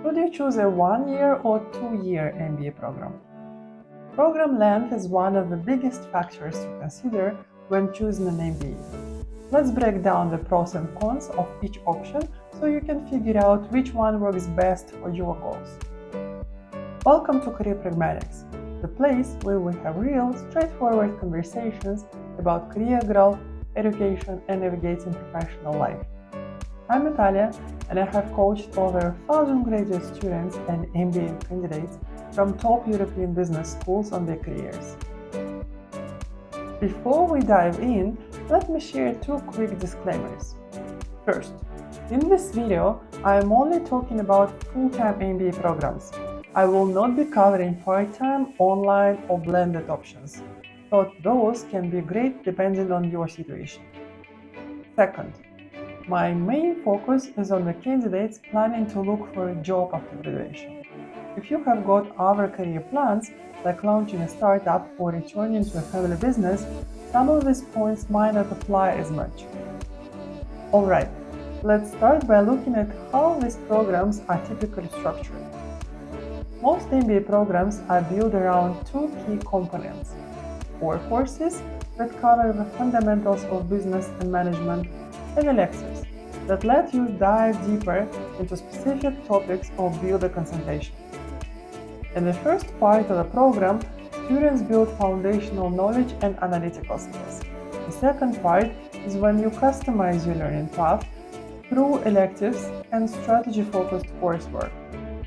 Should you choose a 1-year or 2-year MBA program? Program length is one of the biggest factors to consider when choosing an MBA. Let's break down the pros and cons of each option so you can figure out which one works best for your goals. Welcome to Career Pragmatics, the place where we have real, straightforward conversations about career growth, education, and navigating professional life. I'm Natalia, and I have coached over 1,000 graduate students and MBA candidates from top European business schools on their careers. Before we dive in, let me share 2 quick disclaimers. First, in this video, I am only talking about full-time MBA programs. I will not be covering part-time, online, or blended options, though those can be great depending on your situation. Second, my main focus is on the candidates planning to look for a job after graduation. If you have got other career plans, like launching a startup or returning to a family business, some of these points might not apply as much. Alright, let's start by looking at how these programs are typically structured. Most MBA programs are built around 2 key components: core courses that cover the fundamentals of business and management, and electives that let you dive deeper into specific topics or build a concentration. In the first part of the program, students build foundational knowledge and analytical skills. The second part is when you customize your learning path through electives and strategy-focused coursework,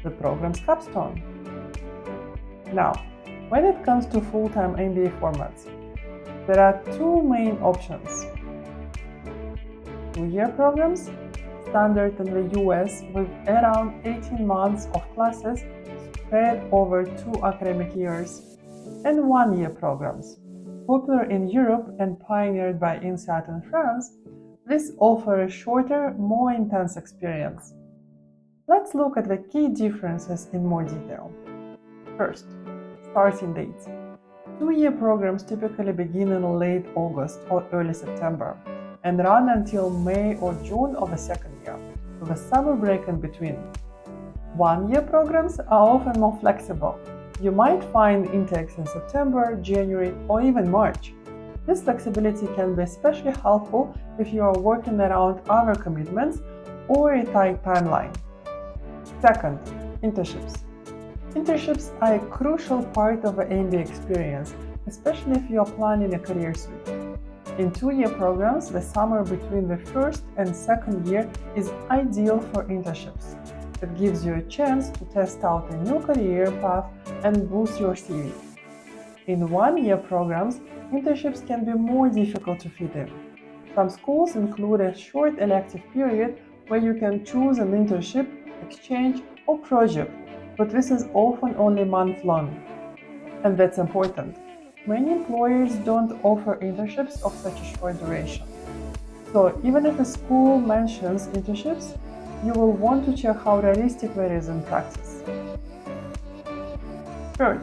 the program's capstone. Now, when it comes to full-time MBA formats, there are 2 main options. 2-year programs, standard in the US with around 18 months of classes spread over 2 academic years, and 1-year programs, popular in Europe and pioneered by INSEAD in France. These offer a shorter, more intense experience. Let's look at the key differences in more detail. First, starting dates. 2-year programs typically begin in late August or early September and run until May or June of the second year, with a summer break in between. 1-year programs are often more flexible. You might find intakes in September, January, or even March. This flexibility can be especially helpful if you are working around other commitments or a tight timeline. Second, internships. Internships are a crucial part of the MBA experience, especially if you are planning a career switch. In 2-year programs, the summer between the first and second year is ideal for internships. It gives you a chance to test out a new career path and boost your CV. In 1-year programs, internships can be more difficult to fit in. Some schools include a short elective period where you can choose an internship, exchange, or project, but this is often only month-long. And that's important. Many employers don't offer internships of such a short duration. So even if a school mentions internships, you will want to check how realistic that is in practice. Third,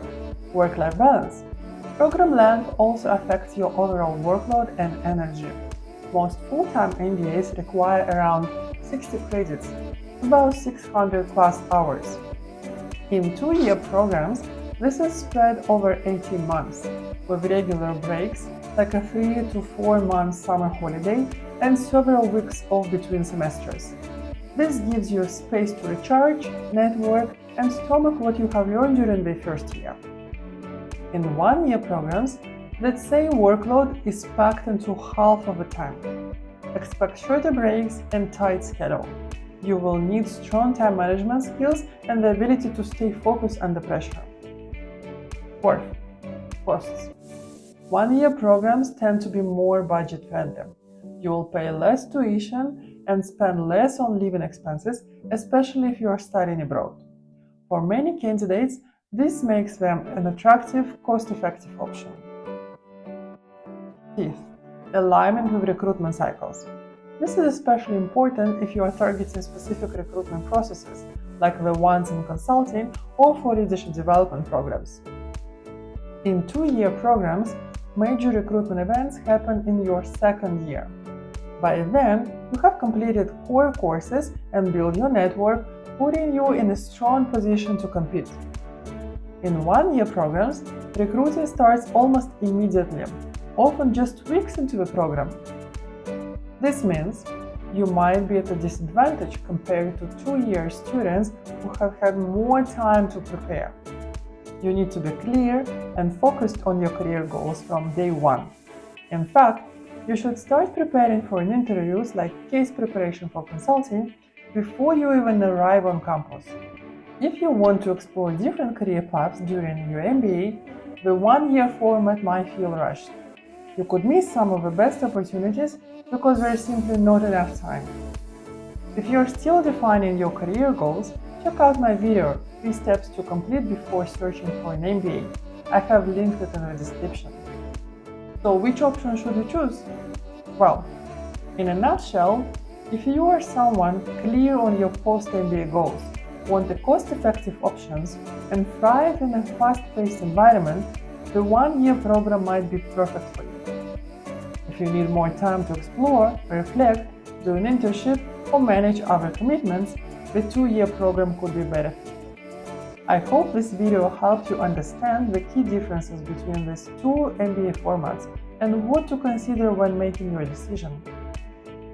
work-life balance. Program length also affects your overall workload and energy. Most full-time MBAs require around 60 credits, about 600 class hours. In 2-year programs, this is spread over 18 months, with regular breaks like a 3 to 4 month summer holiday and several weeks off between semesters. This gives you space to recharge, network, and stomach what you have learned during the first year. In 1-year programs, that same workload is packed into half of the time. Expect shorter breaks and tight schedule. You will need strong time management skills and the ability to stay focused under pressure. Fourth, costs. 1-year programs tend to be more budget-friendly. You will pay less tuition and spend less on living expenses, especially if you are studying abroad. For many candidates, this makes them an attractive, cost-effective option. Fifth, alignment with recruitment cycles. This is especially important if you are targeting specific recruitment processes, like the ones in consulting or for leadership development programs. In 2-year programs, major recruitment events happen in your second year. By then, you have completed core courses and built your network, putting you in a strong position to compete. In one-year programs, recruiting starts almost immediately, often just weeks into the program. This means you might be at a disadvantage compared to two-year students who have had more time to prepare. You need to be clear and focused on your career goals from day one. In fact, you should start preparing for interviews like case preparation for consulting before you even arrive on campus. If you want to explore different career paths during your MBA, the one-year format might feel rushed. You could miss some of the best opportunities because there is simply not enough time. If you're still defining your career goals, check out my video, 3 Steps to Complete Before Searching for an MBA. I have linked it in the description. So which option should you choose? Well, in a nutshell, if you are someone clear on your post-MBA goals, want the cost-effective options, and thrive in a fast-paced environment, the one-year program might be perfect for you. If you need more time to explore, reflect, do an internship, or manage other commitments, the 2-year program could be better fit. I hope this video helped you understand the key differences between these two MBA formats and what to consider when making your decision.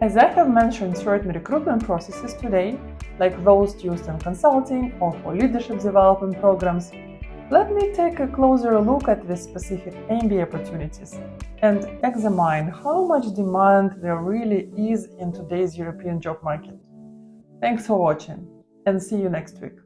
As I have mentioned certain recruitment processes today, like those used in consulting or for leadership development programs, let me take a closer look at these specific MBA opportunities and examine how much demand there really is in today's European job market. Thanks for watching, and see you next week.